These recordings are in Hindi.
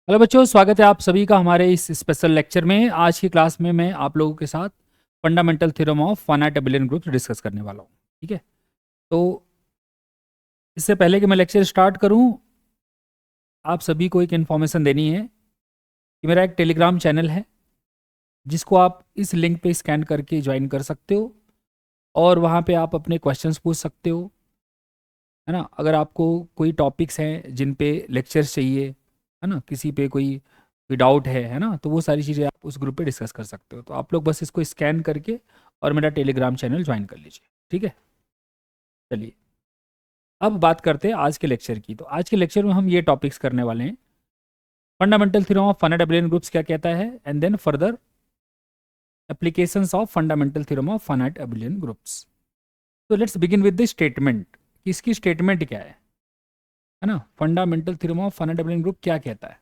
हेलो बच्चों, स्वागत है आप सभी का हमारे इस स्पेशल लेक्चर में। आज की क्लास में मैं आप लोगों के साथ fundamental theorem of finite abelian groups discuss करने वाला हूँ। ठीक है, तो इससे पहले कि मैं लेक्चर स्टार्ट करूँ, आप सभी को एक इन्फॉर्मेशन देनी है कि मेरा एक टेलीग्राम चैनल है जिसको आप इस लिंक पे स्कैन करके ज्वाइन कर सकते हो और वहाँ पे आप अपने क्वेश्चंस पूछ सकते हो, है ना। अगर आपको कोई टॉपिक्स हैं जिन पे लेक्चर्स चाहिए, है ना, किसी पे कोई डाउट है ना, तो वो सारी चीज़ें आप उस ग्रुप पे डिस्कस कर सकते हो। तो आप लोग बस इसको स्कैन करके और मेरा टेलीग्राम चैनल ज्वाइन कर लीजिए। ठीक है, चलिए अब बात करते हैं आज के लेक्चर की। तो आज के लेक्चर में हम ये टॉपिक्स करने वाले हैं। Fundamental theorem of finite abelian groups क्या कहता है, and then further applications of fundamental theorem of finite abelian groups. तो let's begin with the statement. इसकी स्टेटमेंट क्या है ना। Fundamental theorem of finite abelian group क्या कहता है।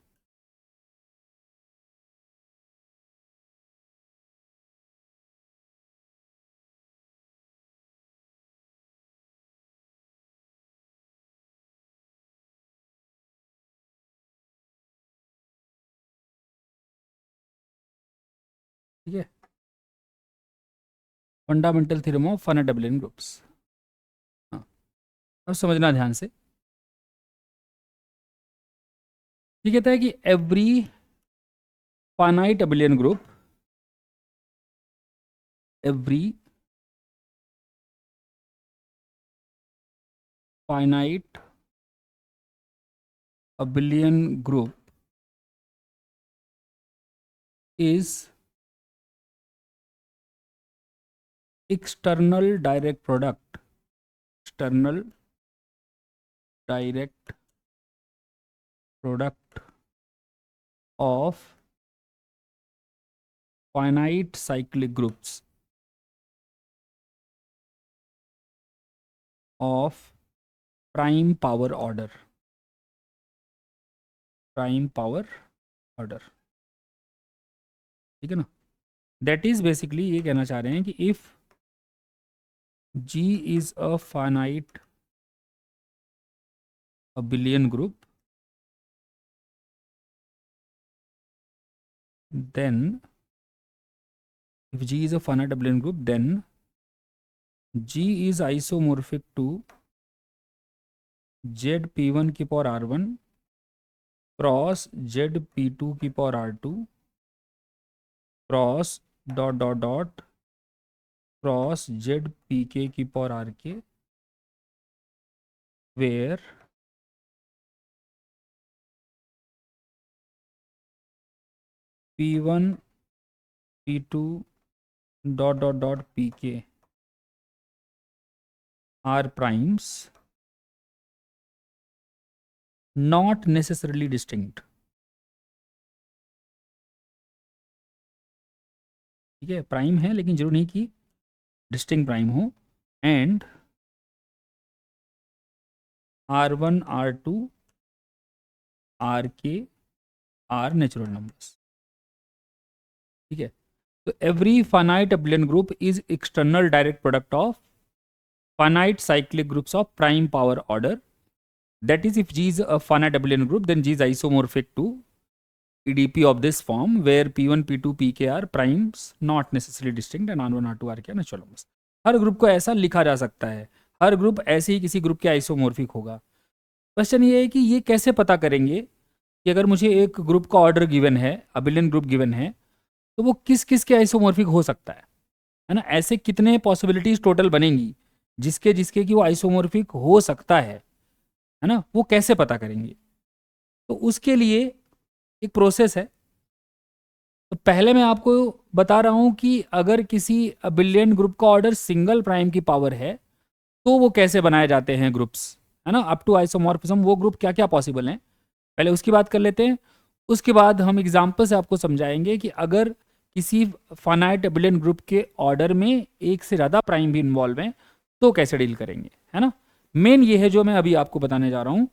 ठीक है, fundamental theorem of finite abelian groups. हाँ, अब समझना ध्यान से। ये कहता है कि every finite abelian group, every finite abelian group is external direct product, external direct product of finite cyclic groups of prime power order, prime power order। ठीक है ना। दैट इज बेसिकली ये कहना चाह रहे हैं कि if G is a finite abelian group, then if G is a finite abelian group, then G is isomorphic to ZP1 की पावर R1 क्रॉस ZP2 की power R2 cross dot dot dot cross ZPK की power RK, where P1 P2 dot dot dot PK are primes not necessarily distinct। ठीक है, प्राइम है लेकिन जरूरी नहीं कि डिस्टिंक्ट प्राइम हो। And R1 R2 RK are natural numbers. ठीक है, तो every finite abelian group is external direct product of finite cyclic groups of prime power order. That is, if G is a finite abelian group, then G is isomorphic to EDP of this form, where P1, P2, PK are primes not necessarily distinct, and R1, R2, RK are natural numbers। Her group को ऐसा लिखा जा सकता है, हर ग्रुप ऐसे ही किसी ग्रुप के आइसोमोर्फिक होगा। क्वेश्चन ये है कि ये कैसे पता करेंगे कि अगर मुझे एक ग्रुप का ऑर्डर गिवन है, अबिलियन ग्रुप गिवन है, तो वो किस किस के आइसोमोर्फिक हो सकता है ना। ऐसे कितने पॉसिबिलिटीज टोटल बनेंगी जिसके जिसके कि वो आइसोमोर्फिक हो सकता है ना, वो कैसे पता करेंगे। तो उसके लिए एक प्रोसेस है। तो पहले मैं आपको बता रहा हूं कि अगर किसी अबिलियन ग्रुप का ऑर्डर सिंगल प्राइम की पावर है तो वो कैसे बनाए जाते हैं ग्रुप्स, है ना। अप टू आइसोमॉर्फिज्म वो ग्रुप क्या क्या पॉसिबल हैं, पहले उसकी बात कर लेते हैं। उसके बाद हम एग्जाम्पल से आपको समझाएंगे कि अगर किसी फाइनाइट एबिलियन ग्रुप के ऑर्डर में एक से ज़्यादा प्राइम भी इन्वॉल्व हैं तो कैसे डील करेंगे, है ना। मेन ये है जो मैं अभी आपको बताने जा रहा हूं।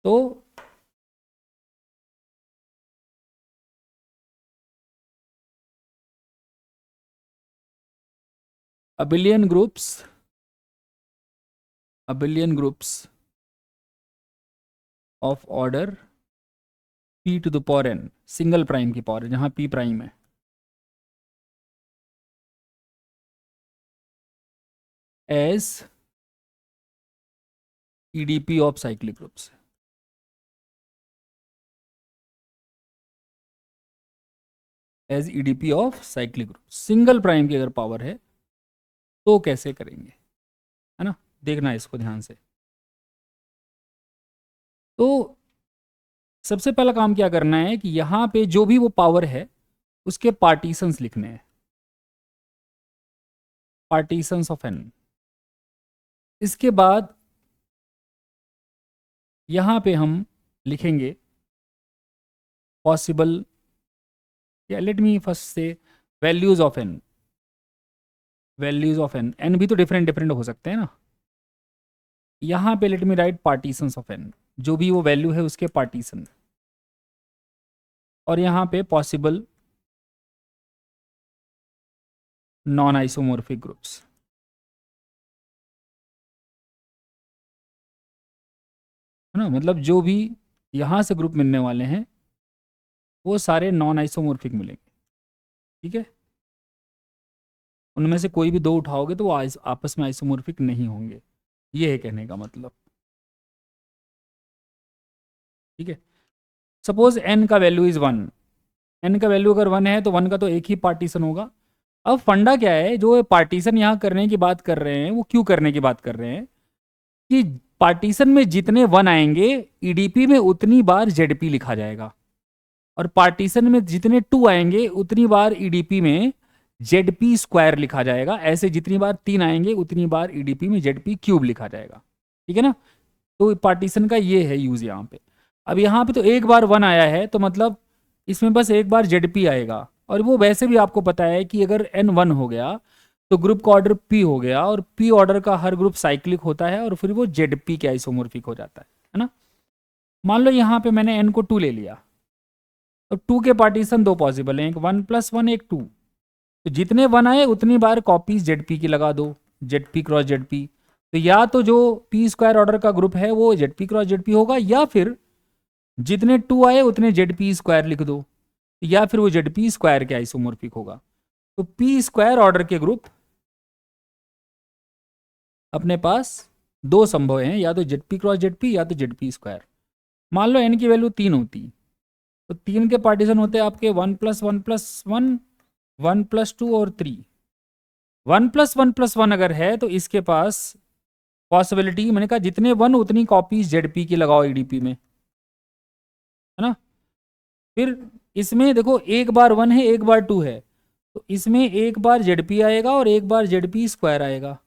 तो abelian groups of order p to the power n, single prime की पावर है जहाँ p प्राइम है, as EDP of cyclic groups, as EDP of cyclic group. Single prime की अगर पावर है तो कैसे करेंगे, है ना, देखना है इसको ध्यान से। तो सबसे पहला काम क्या करना है कि यहाँ पे जो भी वो पावर है उसके पार्टीशंस लिखने हैं, पार्टीशंस ऑफ एन। इसके बाद यहाँ पे हम लिखेंगे पॉसिबल, या लेट मी फर्स्ट से values of N, values of N, N भी तो डिफरेंट डिफरेंट हो सकते हैं ना। यहाँ पे let me write partitions of N, जो भी वो वैल्यू है उसके पार्टीशन, और यहाँ पे पॉसिबल नॉन आइसोमोर्फिक ग्रुप्स, है ना, मतलब जो भी यहाँ से ग्रुप मिलने वाले हैं वो सारे नॉन आइसोमोर्फिक मिलेंगे, ठीक है। उनमें से कोई भी दो उठाओगे तो वो आपस में आइसोमोर्फिक नहीं होंगे, ये है कहने का मतलब, ठीक है। सपोज n का वैल्यू इज 1, n का वैल्यू अगर 1 है तो 1 का तो एक ही पार्टीशन होगा। अब फंडा क्या है, जो पार्टीशन यहाँ करने की बात कर रहे हैं वो क्यों करने की बात कर रहे हैं कि पार्टीशन में जितने 1 आएंगे ईडीपी में उतनी बार जेडपी लिखा जाएगा, और पार्टीशन में जितने 2 आएंगे उतनी बार ईडीपी में जेडपी स्क्वायर लिखा जाएगा, ऐसे जितनी बार 3 आएंगे उतनी बार ईडीपी में जेडपी क्यूब लिखा जाएगा, ठीक है ना। तो पार्टीशन का ये है यूज यहाँ पे। अब यहाँ पे तो एक बार 1 आया है तो मतलब इसमें बस एक बार जेडपी आएगा, और वो वैसे भी आपको पता है कि अगर n 1 हो गया तो ग्रुप का ऑर्डर p हो गया, और p ऑर्डर का हर ग्रुप साइक्लिक होता है और फिर वो जेडपी के आइसोमोर्फिक हो जाता है ना। मान लो यहाँ पे मैंने n को 2 ले लिया, तो 2 के पार्टीशन दो पॉसिबल हैं, एक 1 + 1 एक 2, तो जितने 1 आए उतनी बार कॉपीज जेडपी की लगा दो, जेडपी क्रॉस जेडपी। तो या तो जो p स्क्वायर ऑर्डर का ग्रुप है वो जेडपी क्रॉस जेडपी होगा, या फिर जितने 2 आए उतने जेडपी स्क्वायर लिख दो, या फिर वो जेडपी स्क्वायर के आइसोमोर्फिक होगा। तो पी स्क्वायर ऑर्डर के ग्रुप अपने पास दो संभव हैं, या तो जेडपी क्रॉस जेडपी या तो जेडपी स्क्वायर। मान लो n की वैल्यू 3 होती तो 3 के पार्टीशन होते आपके 1 + 1 + 1, 1 + 2 और 3। 1 + 1 + 1 अगर है तो इसके पास पॉसिबिलिटी, मैंने कहा जितने 1 उतनी कॉपीज जेडपी की लगाओ ईडीपी में, है ना। फिर इसमें देखो एक बार 1 है एक बार 2 है, तो इसमें एक बार जेडपी आएगा और एक बार जेडपी स्क्वायर आएगा।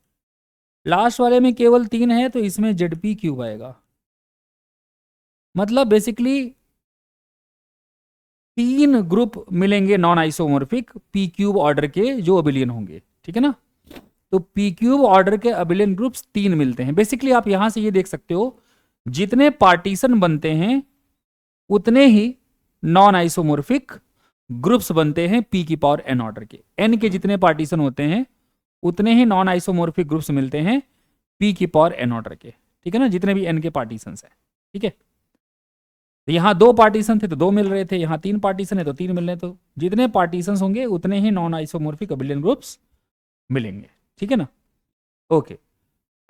लास्ट वाले में केवल 3 है तो इसमें जेडपी क्यूब आएगा। मतलब बेसिकली 3 ग्रुप मिलेंगे non isomorphic P cube order के जो अबिलियन होंगे, ठीक है ना। तो पी क्यूब ऑर्डर के अबिलियन ग्रुप्स 3 मिलते हैं। बेसिकली आप यहां से ये देख सकते हो जितने पार्टीशन बनते हैं उतने ही नॉन आइसोमॉर्फिक ग्रुप्स बनते हैं पी की पावर एन ऑर्डर के। एन के जितने पार्टीशन होते हैं उतने ही नॉन आइसोमॉर्फिक ग्रुप्स मिलते हैं पी की पावर एन ऑर्डर के, ठीक है ना, जितने भी एन के पार्टीशन है, ठीक है। तो यहाँ 2 पार्टीशन थे तो 2 मिल रहे थे, यहाँ 3 पार्टीशन है तो 3 मिल रहे हैं, तो जितने पार्टीशन होंगे उतने ही नॉन आइसोमॉर्फिक अबिलियन ग्रुप्स मिलेंगे, ठीक है ना। ओके,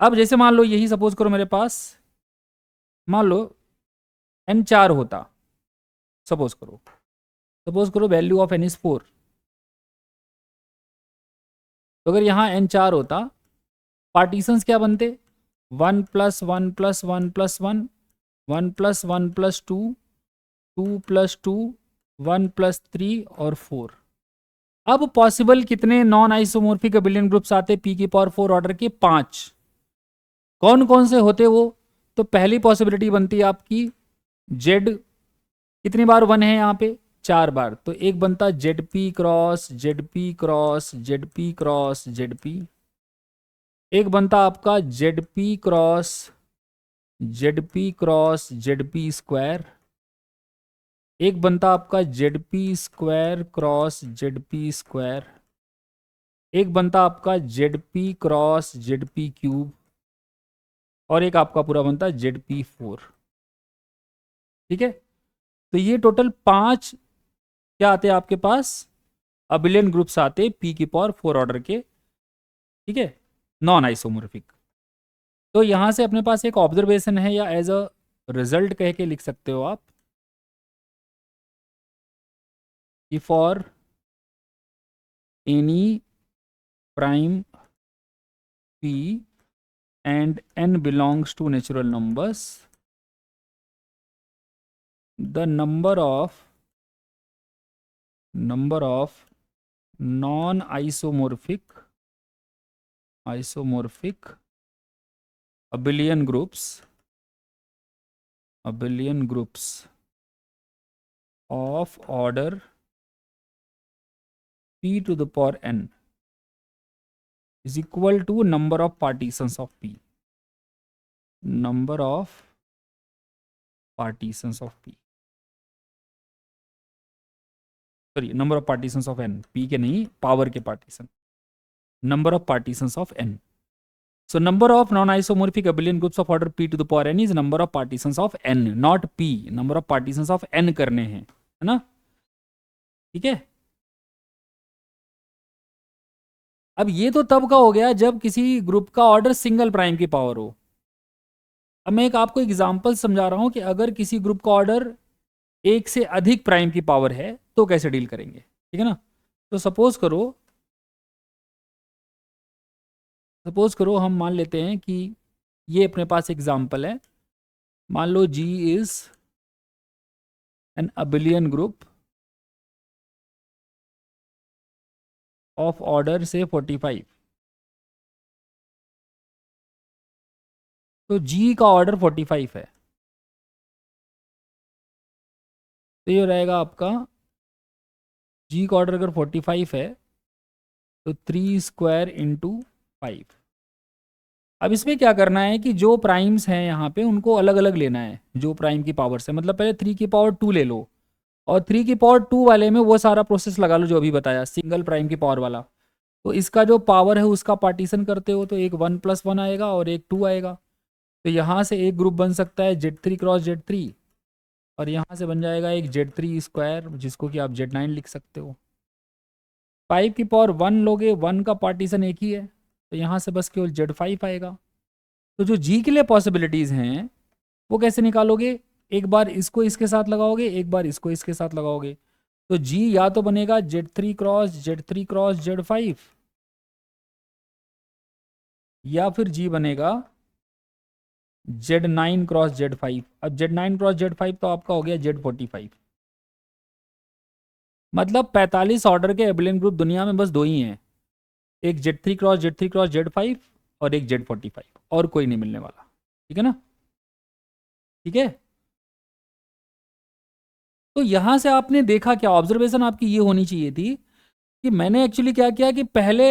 अब जैसे मान लो यही सपोज करो मेरे पास, मान लो n 4 होता, सपोज करो वैल्यू ऑफ n इज 4। तो अगर यहाँ n 4 होता, पार्टीशंस क्या बनते, 1 + 1 + 1 + 1, 1 + 1 + 2, 2 + 2, 1 + 3 और 4। अब पॉसिबल कितने नॉन आइसोमॉर्फिक अबिलियन ग्रुप्स आते पी की पावर 4 ऑर्डर के, 5। कौन कौन से होते वो, तो पहली पॉसिबिलिटी बनती है आपकी जेड, कितनी बार 1 है यहाँ पे, 4 बार, तो एक बनता ZP cross ZP cross ZP cross ZP. एक बनता आपका जेडपी क्रॉस जेडपी स्क्वायर। एक बनता आपका ZP square cross ZP square. एक बनता आपका जेडपी क्रॉस जेडपी क्यूब, और एक आपका पूरा बनता जेडपी 4, ठीक है। तो ये टोटल 5 क्या आते हैं आपके पास, अबिलियन ग्रुप्स आते हैं पी की पावर 4 ऑर्डर के, ठीक है, नॉन आइसोमोर्फिक। तो यहां से अपने पास एक ऑब्जर्वेशन है, या एज अ रिजल्ट कह के लिख सकते हो आप, कि for any prime p and n belongs to natural numbers, the number of non isomorphic abelian groups of order p to the power n is equal to number of partitions of p, number of partitions of p, sorry number of partitions of n, p के नहीं, पावर के partition, number of partitions of n. So number of non-isomorphic abelian groups of order p to the power n is number of partitions of n, not p. Number of partitions of n करने हैं, है ना, ठीक है। अब ये तो तब का हो गया जब किसी ग्रुप का ऑर्डर सिंगल प्राइम की पावर हो। अब मैं एक आपको एग्जांपल समझा रहा हूं कि अगर किसी ग्रुप का ऑर्डर एक से अधिक प्राइम की पावर है तो कैसे डील करेंगे, ठीक है ना। तो सपोज करो हम मान लेते हैं कि ये अपने पास एग्जांपल है, मान लो G is an abelian group of order से 45। तो G का ऑर्डर 45 है, तो ये रहेगा आपका G का ऑर्डर अगर 45 है तो 3 स्क्वायर इंटू 5। अब इसमें क्या करना है कि जो प्राइम्स हैं यहाँ पे उनको अलग अलग लेना है, जो प्राइम की पावर से, मतलब पहले 3 की पावर 2 ले लो, और 3 की पावर 2 वाले में वो सारा प्रोसेस लगा लो जो अभी बताया सिंगल प्राइम की पावर वाला। तो इसका जो पावर है उसका पार्टीशन करते हो तो एक 1+1 आएगा और एक 2 आएगा। तो यहाँ से एक ग्रुप बन सकता है Z3 क्रॉस Z3, और यहाँ से बन जाएगा एक Z3 स्क्वायर जिसको कि आप Z9 लिख सकते हो। 5 की पावर 1 लोगे, 1 का पार्टीशन एक ही है, तो यहाँ से बस केवल Z5 आएगा। तो जो G के लिए पॉसिबिलिटीज़ हैं वो कैसे निकालोगे, एक बार इसको इसके साथ लगाओगे, एक बार इसको इसके साथ लगाओगे। तो G या तो बनेगा Z3 क्रॉस Z5, या फिर G बनेगा Z9 क्रॉस Z5। अब Z9 क्रॉस Z5 तो आपका हो गया Z45। मतलब 45 ऑर्डर के एबिलियन ग्रुप दुनिया में बस दो ही हैं, एक Z3 क्रॉस Z5 और एक Z45, और कोई नहीं मिलने वाला, ठीक है ना, ठीक है। तो यहां से आपने देखा क्या, ऑब्जर्वेशन आपकी ये होनी चाहिए थी कि मैंने एक्चुअली क्या किया कि पहले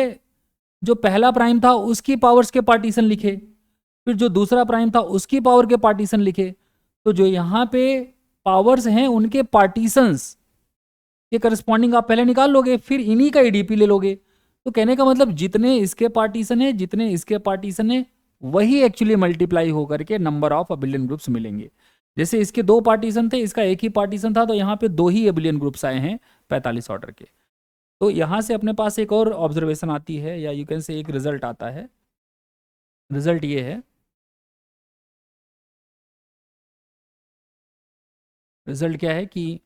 जो पहला प्राइम था उसकी पावर्स के पार्टीशन लिखे, फिर जो दूसरा प्राइम था उसकी पावर के पार्टीशन लिखे। तो जो यहाँ पे पावर्स हैं उनके पार्टीशंस के करस्पॉन्डिंग आप पहले निकाल लोगे, फिर इन्हीं का ईडीपी ले लोगे। तो कहने का मतलब जितने इसके पार्टीशन है जितने इसके पार्टीशन है वही एक्चुअली मल्टीप्लाई होकर के नंबर ऑफ अबिलियन ग्रुप्स मिलेंगे। जैसे इसके 2 पार्टीशन थे, इसका एक ही पार्टीशन था, तो यहाँ पे 2 ही एबिलियन ग्रुप्स आए हैं 45 ऑर्डर के। तो यहाँ से अपने पास एक और ऑब्जर्वेशन आती है, या यू कैन से एक रिजल्ट आता है। रिजल्ट ये है, रिजल्ट क्या है कि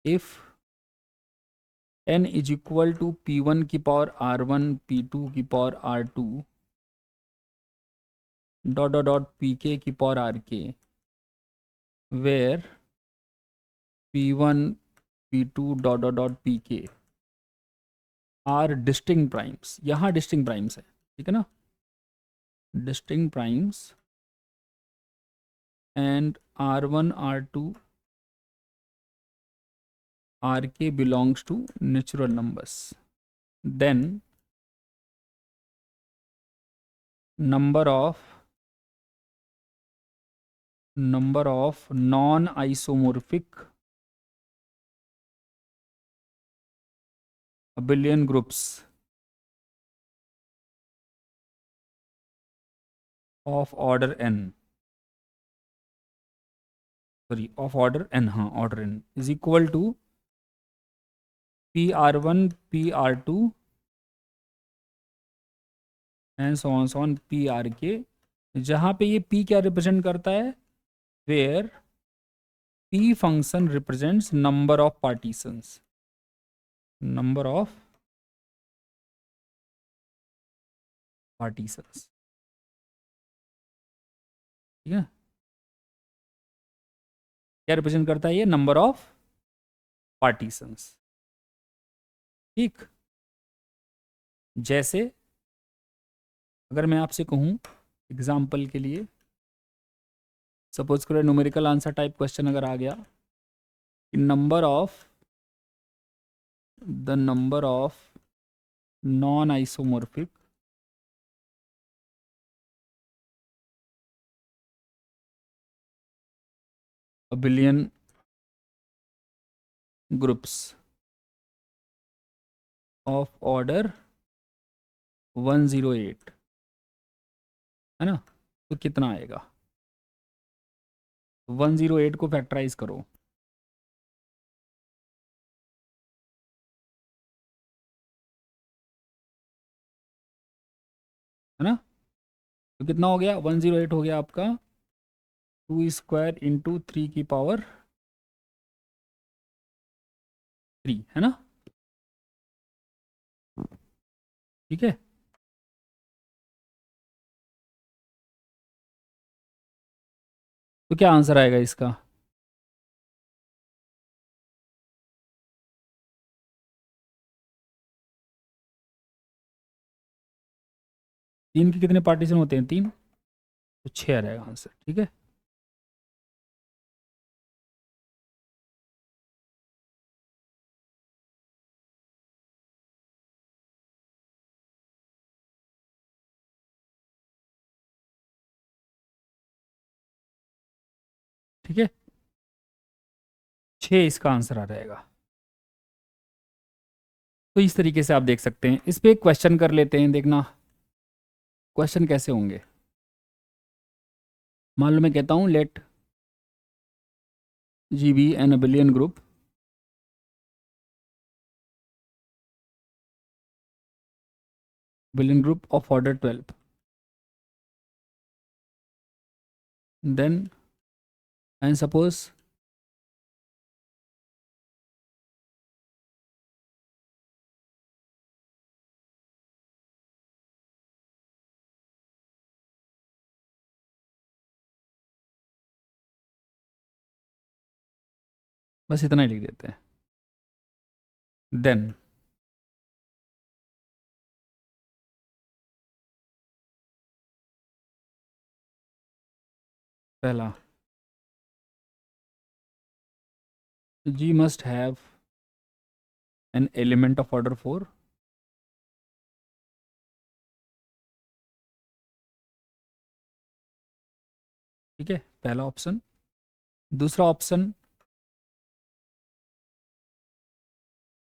if n is equal to P1 की पावर R1 P2 की power R2 dot dot dot Pk की power Rk, where P1 P2 dot dot dot Pk are distinct primes, यहाँ डिस्टिंक्ट प्राइम्स है, ठीक है ना, distinct primes, and R1 R2 Rk belongs to natural numbers, then number of non-isomorphic abelian groups of order n sorry of order N, हाँ order N is equal to PR1 PR2 and so on PRK, जहाँ पे ये P क्या रिप्रेजेंट करता है, where P function represents number of partitions, number of partitions, ठीक है। क्या रिप्रेजेंट करता है ये, नंबर ऑफ पार्टीशंस, ठीक। जैसे अगर मैं आपसे कहूँ एग्जाम्पल के लिए, सपोज करो न्यूमेरिकल आंसर टाइप क्वेश्चन अगर आ गया कि the number of non isomorphic abelian groups of order 108 है ना, तो कितना आएगा, 108 को फैक्टराइज करो, है ना, तो कितना हो गया, 108 हो गया आपका 2 स्क्वायर इंटू 3 की पावर 3, है ना, ठीक है। तो क्या आंसर आएगा इसका, तीन के कितने पार्टीशन होते हैं, 3, तो 6 आ जाएगा आंसर, ठीक है। ठीक है, 6 इसका आंसर आ जाएगा। तो इस तरीके से आप देख सकते हैं। इस पे एक क्वेश्चन कर लेते हैं, देखना क्वेश्चन कैसे होंगे। मान लो मैं कहता हूँ let G be an abelian group abelian group of order 12, then and suppose बस इतना ही लिख देते हैं, देन पहला G must have an element of order 4, ठीक है, पहला ऑप्शन। दूसरा option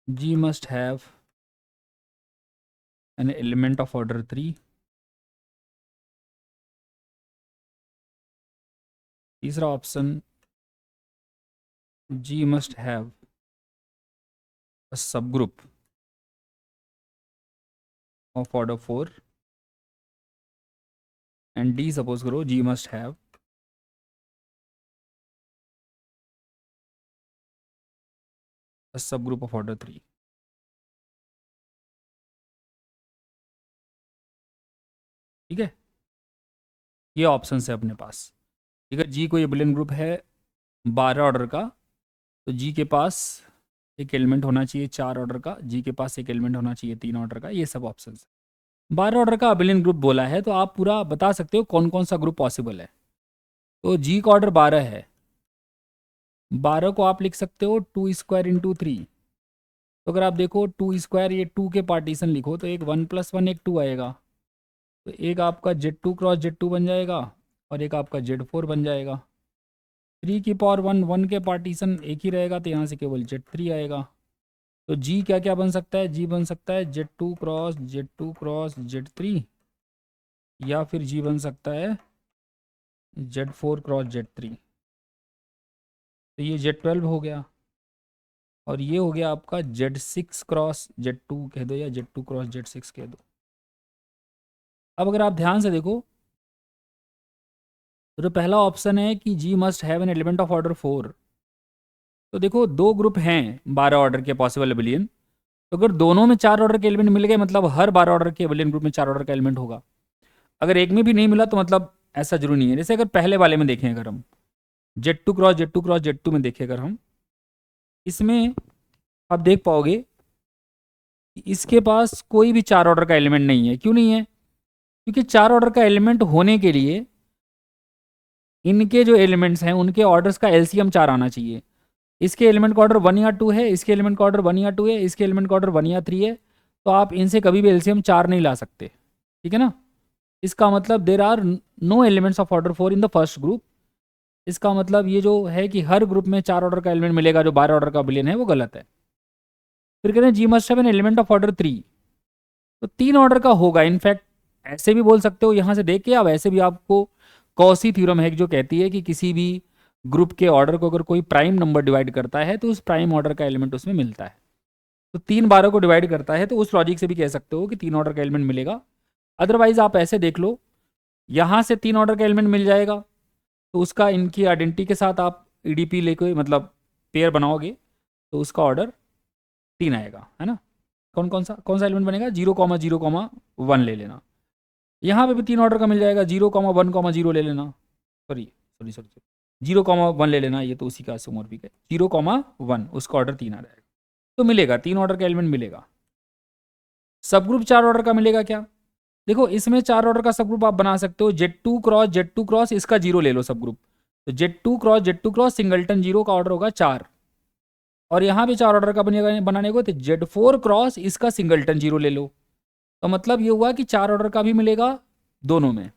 G must have an element of order 3, तीसरा option G must have a subgroup of order 4, and D suppose करो G must have a subgroup of order 3, ठीक है। ये ऑप्शन है अपने पास, ठीक है। जी कोई एबिलियन ग्रुप है 12 ऑर्डर का, तो जी के पास एक एलिमेंट होना चाहिए 4 ऑर्डर का, जी के पास एक एलिमेंट होना चाहिए 3 ऑर्डर का, ये सब ऑप्शन है। 12 ऑर्डर का अबिलियन ग्रुप बोला है तो आप पूरा बता सकते हो कौन कौन सा ग्रुप पॉसिबल है। तो जी का ऑर्डर 12 है, 12 को आप लिख सकते हो 2 स्क्वायर इंटू 3। तो अगर आप देखो 2 स्क्वायर, ये 2 के पार्टीशन लिखो तो एक 1 + 1 एक 2 आएगा, तो एक आपका Z2 क्रॉस Z2 बन जाएगा और एक आपका Z4 बन जाएगा। 3 की पावर 1, 1 के पार्टीशन एक ही रहेगा तो यहाँ से केवल Z3 आएगा। तो जी क्या क्या बन सकता है, जी बन सकता है Z2 cross Z2 cross Z3, या फिर जी बन सकता है Z4 क्रॉस Z3। तो ये Z12 हो गया, और ये हो गया आपका Z6 क्रॉस Z2 कह दो, या Z2 क्रॉस Z6 कह दो। अब अगर आप ध्यान से देखो तो जो पहला ऑप्शन है कि G must have an element of order 4, तो देखो दो ग्रुप हैं 12 ऑर्डर के पॉसिबल एबिलियन, तो अगर दोनों में 4 ऑर्डर के एलिमेंट मिल गए मतलब हर 12 ऑर्डर के एबिलियन ग्रुप में 4 ऑर्डर का एलिमेंट होगा। अगर एक में भी नहीं मिला तो मतलब ऐसा जरूरी नहीं है। जैसे अगर पहले वाले में देखें, अगर हम Z2 क्रॉस Z2 में देखें, अगर हम इसमें आप देख पाओगे कि इसके पास कोई भी 4 ऑर्डर का एलिमेंट नहीं है। क्यों नहीं है? क्योंकि 4 ऑर्डर का एलिमेंट होने के लिए इनके जो एलिमेंट्स हैं उनके ऑर्डर्स का एलसीएम 4 आना चाहिए। इसके एलिमेंट का ऑर्डर 1 या 2 है, इसके एलिमेंट का ऑर्डर 1 या 2 है, इसके एलिमेंट का ऑर्डर 1 या 3 है, तो आप इनसे कभी भी एलसीएम 4 नहीं ला सकते। ठीक है ना? इसका मतलब there are no elements of order 4 in the first group. इसका मतलब ये जो है कि हर ग्रुप में 4 ऑर्डर का एलिमेंट मिलेगा जो 12 ऑर्डर का बिलियन है, वो गलत है। फिर कहते हैं G must have an element of order 3, तो 3 ऑर्डर का होगा। इनफैक्ट ऐसे भी बोल सकते हो यहाँ से देख के, अब ऐसे भी आपको कॉसी थ्योरम है जो कहती है कि किसी भी ग्रुप के ऑर्डर को अगर कोई प्राइम नंबर डिवाइड करता है तो उस प्राइम ऑर्डर का एलिमेंट उसमें मिलता है। तो 3 12 को डिवाइड करता है, तो उस लॉजिक से भी कह सकते हो कि 3 ऑर्डर का एलिमेंट मिलेगा। अदरवाइज आप ऐसे देख लो, यहाँ से 3 ऑर्डर का एलिमेंट मिल जाएगा, तो उसका इनकी आइडेंटिटी के साथ आप ईडीपी लेके मतलब पेयर बनाओगे, तो उसका ऑर्डर 3 आएगा, है ना? कौन सा एलिमेंट बनेगा? 0,0,1 ले लेना। यहाँ पे भी 3 ऑर्डर का मिल जाएगा, 0,1,0 ले लेना। सॉरी सॉरी सॉरी, 0,1 ले लेना, ये तो उसी का सोमोर्फिक है। 0,1 उसका ऑर्डर 3 आ जाएगा, तो मिलेगा 3 ऑर्डर का एलिमेंट मिलेगा। सब ग्रुप 4 ऑर्डर का मिलेगा क्या? देखो इसमें 4 ऑर्डर का सब ग्रुप आप बना सकते हो। Z2 क्रॉस इसका 0 ले लो सब ग्रुप, तो Z2 क्रॉस सिंगलटन 0 का ऑर्डर होगा 4। और यहाँ भी 4 ऑर्डर का बनेगा बनाने को, तो Z4 क्रॉस इसका सिंगलटन 0 ले लो। तो मतलब ये हुआ कि 4 ऑर्डर का भी मिलेगा दोनों में,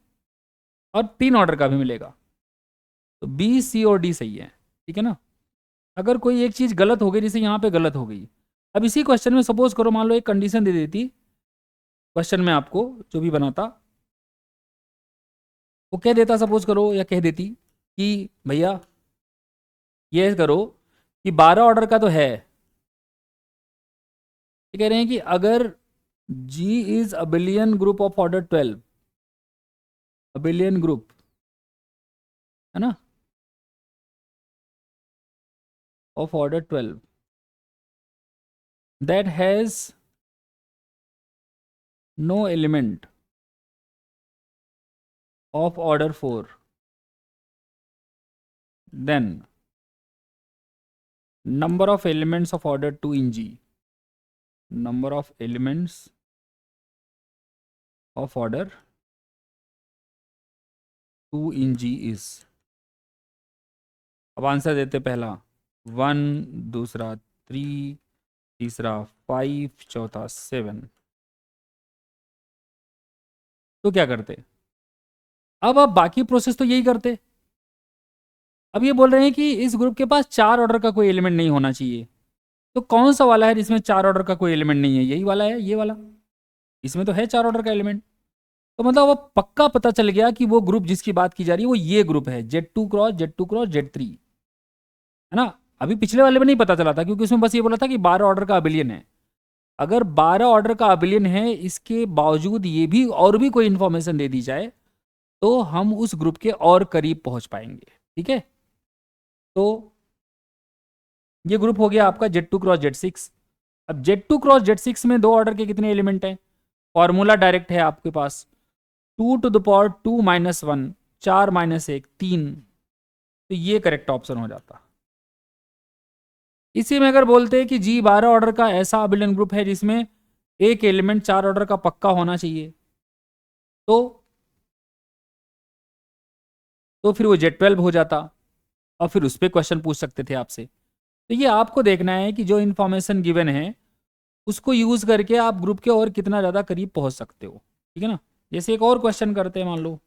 और 3 ऑर्डर का भी मिलेगा। तो बी सी और डी सही है। ठीक है ना? अगर कोई एक चीज गलत हो गई, जैसे यहाँ पे गलत हो गई, अब इसी क्वेश्चन में सपोज करो मान लो एक कंडीशन दे देती क्वेश्चन में आपको, जो भी बनाता वो कह देता, सपोज करो या कह देती कि भैया ये करो कि 12 ऑर्डर का तो है, ये कह रहे हैं कि अगर G is abelian group of order 12, abelian group, है ना, of order 12 that has no element of order 4, then number of elements of order 2 in G, number of elements of order 2 in G is, अब आंसर देते पहला 1, दूसरा 3, तीसरा 5, चौथा 7। तो क्या करते? अब आप बाकी प्रोसेस तो यही करते। अब ये बोल रहे हैं कि इस ग्रुप के पास 4 ऑर्डर का कोई एलिमेंट नहीं होना चाहिए, तो कौन सा वाला है जिसमें 4 ऑर्डर का कोई एलिमेंट नहीं है? यही वाला है, ये वाला। इसमें तो है 4 ऑर्डर का एलिमेंट। तो मतलब वो पक्का पता चल गया कि वो ग्रुप जिसकी बात की जा रही है वो ये ग्रुप है, Z2 क्रॉस Z3, है ना? अभी पिछले वाले में नहीं पता चला था क्योंकि उसमें बस ये बोला था कि 12 ऑर्डर का अबिलियन है। अगर 12 ऑर्डर का अबिलियन है, इसके बावजूद ये भी और भी कोई इंफॉर्मेशन दे दी जाए, तो हम उस ग्रुप के और करीब पहुंच पाएंगे। ठीक है? तो ये ग्रुप हो गया आपका Z2 क्रॉस Z6। अब Z2 क्रॉस Z6 में 2 ऑर्डर के कितने एलिमेंट हैं? फॉर्मूला डायरेक्ट है आपके पास, 2 टू द पावर 2 - 1, 4 - 1, 3। तो ये करेक्ट ऑप्शन हो जाता। इसी में अगर बोलते हैं कि जी 12 ऑर्डर का ऐसा अबिलियन ग्रुप है जिसमें एक एलिमेंट 4 ऑर्डर का पक्का होना चाहिए, तो फिर वो Z12 हो जाता, और फिर उस पर क्वेश्चन पूछ सकते थे आपसे। तो ये आपको देखना है कि जो इन्फॉर्मेशन गिवन है उसको यूज करके आप ग्रुप के और कितना ज़्यादा करीब पहुंच सकते हो। ठीक है ना? जैसे एक और क्वेश्चन करते हैं, मान लो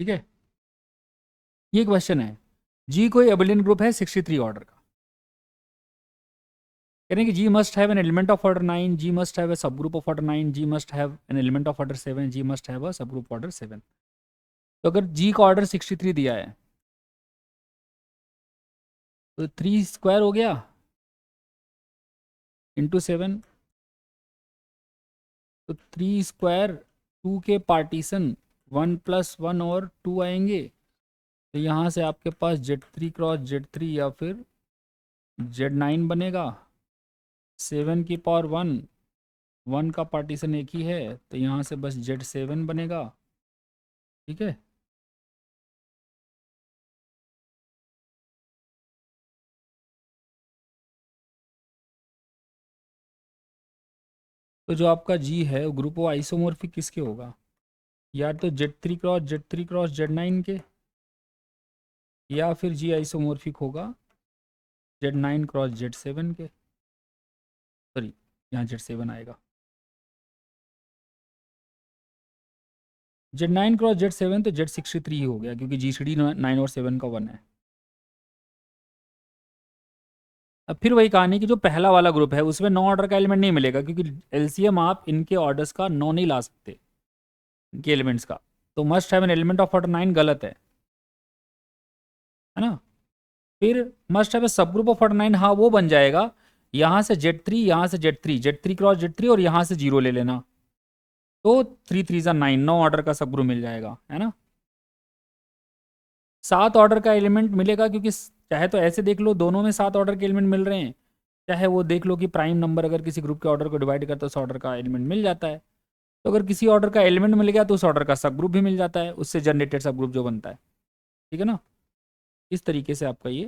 ठीक है, ये क्वेश्चन है। जी कोई अबेलियन ग्रुप है 63 ऑर्डर का, कह रहे हैं कि G must have an element of order 9, G must have a subgroup of order 9, G must have an element of order 7, G must have a subgroup order 7। तो अगर जी का ऑर्डर 63 दिया है तो 3 स्क्वायर हो गया इंटू 7, तो 3 स्क्वायर 2 के पार्टीशन 1+1 और 2 आएंगे। तो यहाँ से आपके पास Z3 क्रॉस Z3 या फिर Z9 बनेगा। 7 की पावर 1, 1 का पार्टीशन एक ही है, तो यहाँ से बस Z7 बनेगा। ठीक है, तो जो आपका जी है वो ग्रुप वो आइसोमॉर्फिक किसके होगा? या तो Z3 क्रॉस Z9 के, या फिर जी आइसोमॉर्फिक होगा Z9 क्रॉस Z7 के। सॉरी, यहाँ Z7 आएगा। Z9 क्रॉस Z7 तो Z63 ही हो गया, क्योंकि GCD 9 और 7 का 1 है। अब फिर वही कहानी कि जो पहला वाला ग्रुप है उसमें 9 ऑर्डर का एलिमेंट नहीं मिलेगा, क्योंकि एलसीएम आप इनके ऑर्डर्स का 9 नहीं ला सकते, इनके एलिमेंट्स का। तो must have an element of order 9 गलत है ना। फिर must have a subgroup of order 9, हाँ वो बन जाएगा। यहाँ से Z3, यहाँ से Z3 क्रॉस Z3 और यहाँ से 0 ले लेना, तो 3 3 9, 9 ऑर्डर का सब ग्रुप मिल जाएगा, है ना। 7 ऑर्डर का एलिमेंट मिलेगा, क्योंकि चाहे तो ऐसे देख लो दोनों में 7 ऑर्डर के एलिमेंट मिल रहे हैं, चाहे वो देख लो कि प्राइम नंबर अगर किसी ग्रुप के ऑर्डर को डिवाइड करता है उस ऑर्डर का एलिमेंट मिल जाता है। तो अगर किसी ऑर्डर का एलिमेंट मिल गया तो उस ऑर्डर का सब ग्रुप भी मिल जाता है, उससे जनरेटेड सब ग्रुप जो बनता है। ठीक है ना, इस तरीके से आपका ये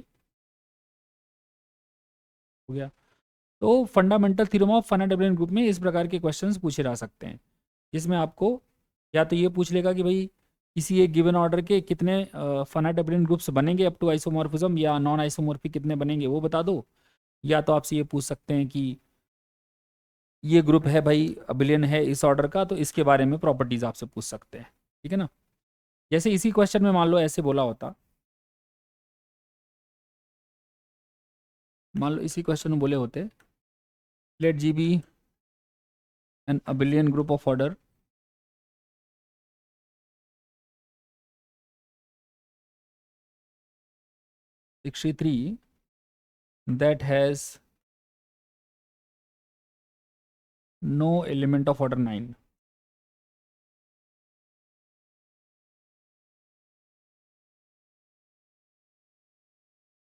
हो गया। तो fundamental theorem of finite element group में इस प्रकार के क्वेश्चंस पूछे जा सकते हैं, जिसमें आपको या तो ये पूछ लेगा कि भाई किसी एक गिवन ऑर्डर के कितने फाइनाइट एलिमेंट ग्रुप्स बनेंगे अप टू आइसोमॉर्फिज्म, या नॉन आइसोमॉर्फिक कितने बनेंगे वो बता दो। या तो आपसे ये पूछ सकते हैं कि ये ग्रुप है भाई अबिलियन है इस ऑर्डर का, तो इसके बारे में प्रॉपर्टीज आपसे पूछ सकते हैं। ठीक है ना, जैसे इसी क्वेश्चन में मान लो ऐसे बोला होता, मान लो इसी क्वेश्चन में बोले होते let G be an abelian group of order 63 that has no element of order 9।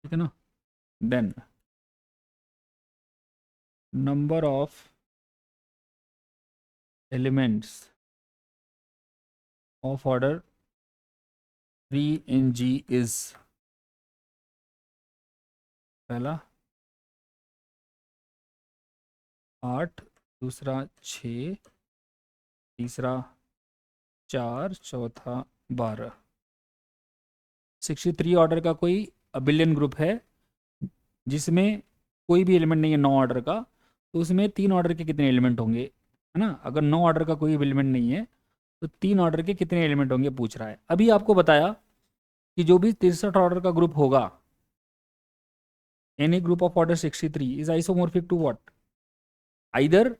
ठीक है ना, then number of elements of order 3 in G is, पहला 8, दूसरा 6, तीसरा 4, चौथा 12। 63 ऑर्डर का कोई अबिलियन ग्रुप है जिसमें कोई भी एलिमेंट नहीं है 9 ऑर्डर का, तो उसमें 3 ऑर्डर के कितने एलिमेंट होंगे, है ना। अगर 9 ऑर्डर का कोई एलिमेंट नहीं है तो 3 ऑर्डर के कितने एलिमेंट होंगे पूछ रहा है। अभी आपको बताया कि जो भी 63 ऑर्डर का ग्रुप होगा, any group of order 63 is isomorphic to what, either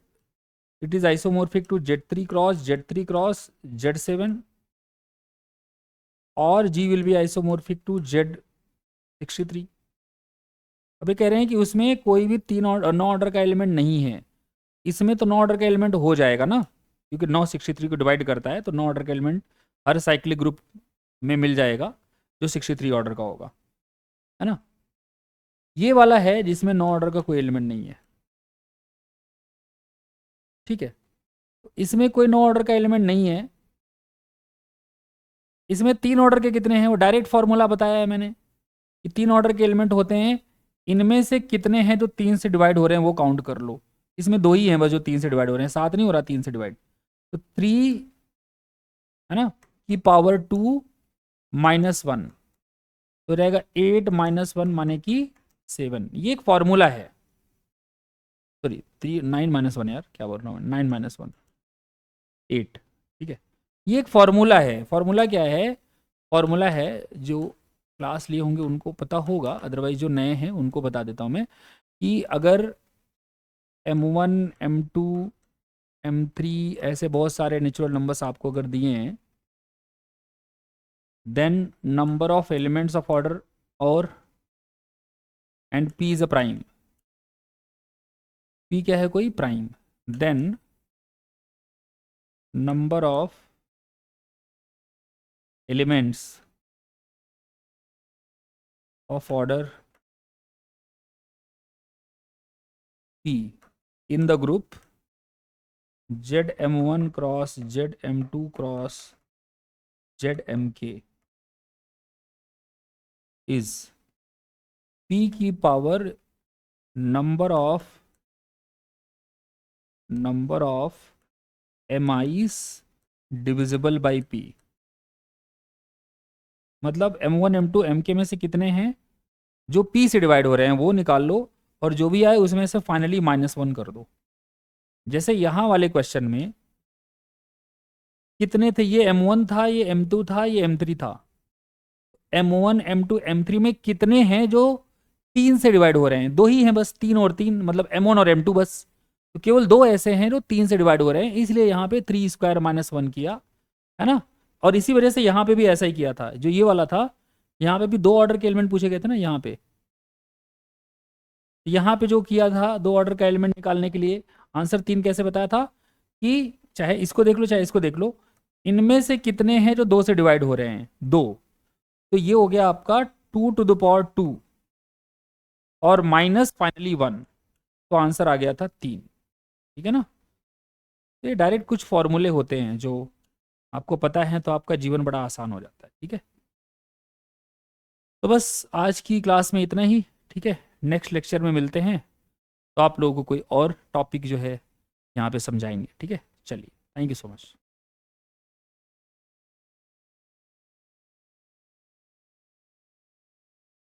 it is isomorphic to Z3 cross Z7, और G will be isomorphic to Z63। अभी कह रहे हैं कि उसमें कोई भी 9 ऑर्डर का एलिमेंट नहीं है, इसमें तो 9 ऑर्डर का एलिमेंट हो जाएगा ना, क्योंकि 9 63 को डिवाइड करता है, तो 9 ऑर्डर का एलिमेंट हर साइक्लिक ग्रुप में मिल जाएगा जो 63 ऑर्डर का होगा, है ना। ये वाला है जिसमें 9 ऑर्डर का कोई एलिमेंट नहीं है। ठीक है, तो इसमें कोई 9 ऑर्डर का एलिमेंट नहीं है, इसमें 3 ऑर्डर के कितने हैं वो डायरेक्ट फॉर्मूला बताया है मैंने कि 3 ऑर्डर के एलिमेंट होते हैं, इनमें से कितने हैं जो 3 से डिवाइड हो रहे हैं वो काउंट कर लो। इसमें 2 ही हैं बस जो 3 से डिवाइड हो रहे हैं, 7 नहीं हो रहा 3 से डिवाइड। तो 3, है ना, की पावर 2 -1, तो रहेगा 8 -1 माने कि 7। ये एक फॉर्मूला है, सॉरी 9 -1, यार क्या बोल रहा हूँ, 9 -1 8। ठीक है, ये एक फॉर्मूला है। फॉर्मूला क्या है, फॉर्मूला है, जो क्लास लिए होंगे उनको पता होगा, अदरवाइज जो नए हैं उनको बता देता हूँ मैं, कि अगर m1 m2 m3 ऐसे बहुत सारे नेचुरल नंबर्स आपको अगर दिए हैं, then number of elements of order और and p is a prime, p क्या है, कोई prime, then number of elements of order p in the group zm1 cross zm2 cross zmk is p की power number of mi's divisible by p। मतलब m1 m2 mk में से कितने हैं जो p से डिवाइड हो रहे हैं वो निकाल लो, और जो भी आए उसमें से फाइनली -1 कर दो। जैसे यहाँ वाले क्वेश्चन में कितने थे, ये m1 था, ये m2 था, ये m3 था, m1 m2 m3 में कितने हैं जो 3 से डिवाइड हो रहे हैं, 2 ही हैं बस, 3 और 3, मतलब m1 और m2 बस, तो केवल 2 ऐसे हैं जो 3 से डिवाइड हो रहे हैं, इसलिए यहाँ पे 3 स्क्वायर -1 किया, है ना। और इसी वजह से यहाँ पे भी ऐसा ही किया था, जो ये वाला था, यहाँ पे भी 2 ऑर्डर के एलिमेंट पूछे गए थे ना, यहाँ पे जो किया था 2 ऑर्डर का एलिमेंट निकालने के लिए आंसर 3 कैसे बताया था, कि चाहे इसको देख लो चाहे इसको देख लो, इनमें से कितने हैं जो 2 से डिवाइड हो रहे हैं, 2, तो ये हो गया आपका 2 to the power 2 और माइनस फाइनली 1, तो आंसर आ गया था 3। ठीक है ना। तो ये डायरेक्ट कुछ फॉर्मूले होते हैं जो आपको पता है तो आपका जीवन बड़ा आसान हो जाता है। ठीक है, तो बस आज की क्लास में इतना ही। ठीक है, नेक्स्ट लेक्चर में मिलते हैं, तो आप लोगों को कोई और टॉपिक जो है यहाँ पे समझाएंगे। ठीक है, चलिए, थैंक यू सो मच।